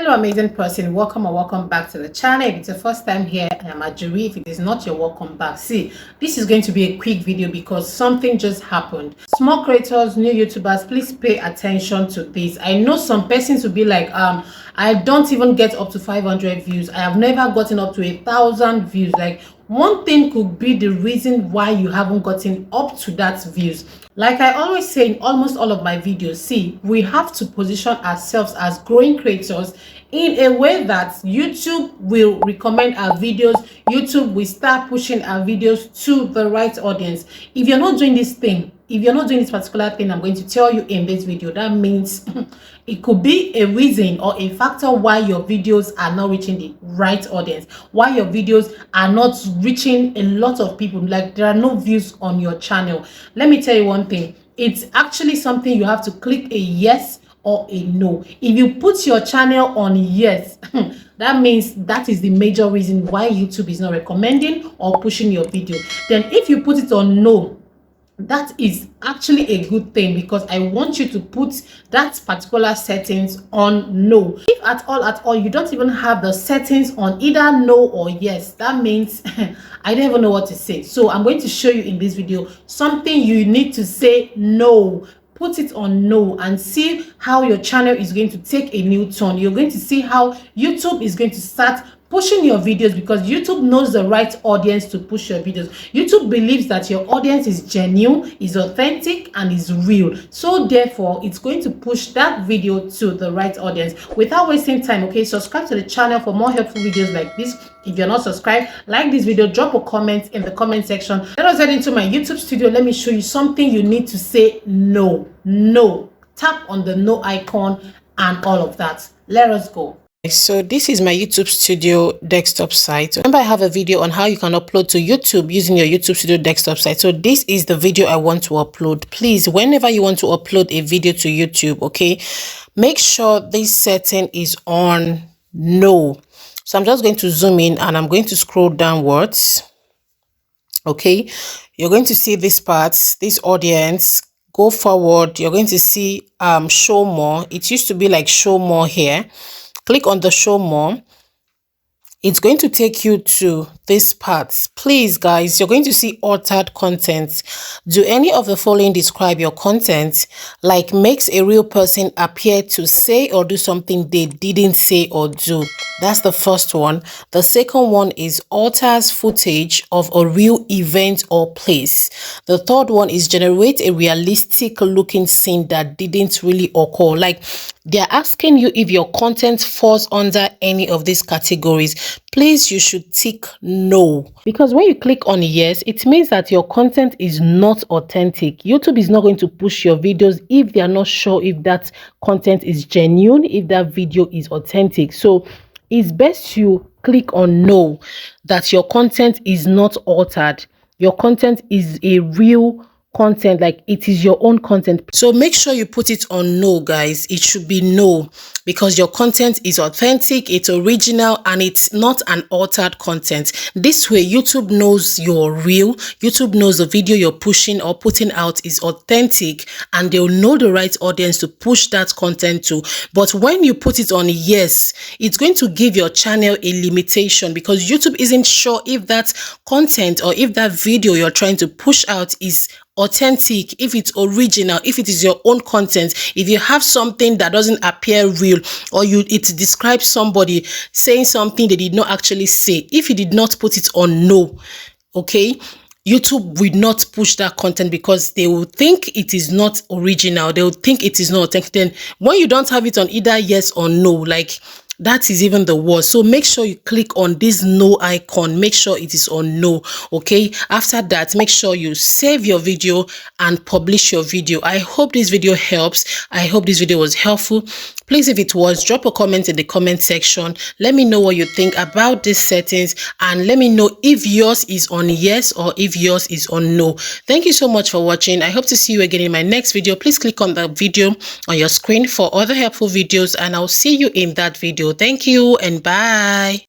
Hello amazing person, welcome or welcome back to the channel. If it's your first time here, I am Ajuri. If it is not, your welcome back. See, this is going to be a quick video because something just happened. Small creators, new YouTubers, please pay attention to this. I know some persons will be like, I don't even get up to 500 views. I have never gotten up to 1,000 views. Like, one thing could be the reason why you haven't gotten up to that views. Like I always say in almost all of my videos, see, we have to position ourselves as growing creators in a way that YouTube will recommend our videos. YouTube will start pushing our videos to the right audience. If you're not doing this thing, if you're not doing this particular thing I'm going to tell you in this video, that means it could be a reason or a factor why your videos are not reaching the right audience, why your videos are not reaching a lot of people, like there are no views on your channel. Let me tell you one thing, it's actually something you have to click a yes or a no. If you put your channel on yes, that means that is the major reason why YouTube is not recommending or pushing your video. Then if you put it on no, that is actually a good thing, because I want you to put that particular settings on no. If at all you don't even have the settings on either no or yes, that means I don't even know what to say. So I'm going to show you in this video something you need to say no. Put it on no and see how your channel is going to take a new turn. You're going to see how YouTube is going to start pushing your videos, because YouTube knows the right audience to push your videos. YouTube believes that your audience is genuine, is authentic, and is real. So therefore, it's going to push that video to the right audience. Without wasting time, okay, subscribe to the channel for more helpful videos like this. If you're not subscribed, like this video, drop a comment in the comment section. Let us head into my YouTube studio. Let me show you something you need to say no. No. Tap on the no icon and all of that. Let us go. So this is my YouTube Studio desktop site. Remember, I have a video on how you can upload to YouTube using your YouTube Studio desktop site. So this is the video I want to upload. Please, whenever you want to upload a video to YouTube, okay, make sure this setting is on no. So I'm just going to zoom in and I'm going to scroll downwards. Okay, you're going to see this part, this audience. Go forward, you're going to see show more. It used to be like show more here. Click on the show more. It's going to take you to this part. Please, guys, you're going to see altered content. Do any of the following describe your content? Like, makes a real person appear to say or do something they didn't say or do. That's the first one. The second one is alters footage of a real event or place. The third one is generate a realistic looking scene that didn't really occur. Like, they're asking you if your content falls under any of these categories. Please, you should tick no, because when you click on yes, it means that your content is not authentic. YouTube is not going to push your videos if they are not sure if that content is genuine, if that video is authentic. So it's best you click on no, that your content is not altered. Your content is a real content, like it is your own content. So make sure you put it on no, guys. It should be no, because your content is authentic, it's original, and it's not an altered content. This way YouTube knows you're real. YouTube knows the video you're pushing or putting out is authentic, and they'll know the right audience to push that content to. But when you put it on yes, it's going to give your channel a limitation, because YouTube isn't sure if that content or if that video you're trying to push out is authentic, if it's original, if it is your own content. If you have something that doesn't appear real, or it describes somebody saying something they did not actually say, if you did not put it on no, okay, YouTube will not push that content, because they will think it is not original. They will think it is not authentic. Then when you don't have it on either yes or no, like, that is even the worst. So make sure you click on this no icon. Make sure it is on no. Okay, after that, make sure you save your video and publish your video. I hope this video helps. I hope this video was helpful. Please, if it was, drop a comment in the comment section. Let me know what you think about these settings, and let me know if yours is on yes or if yours is on no. Thank you so much for watching. I hope to see you again in my next video. Please click on the video on your screen for other helpful videos, and I'll see you in that video. Thank you and bye.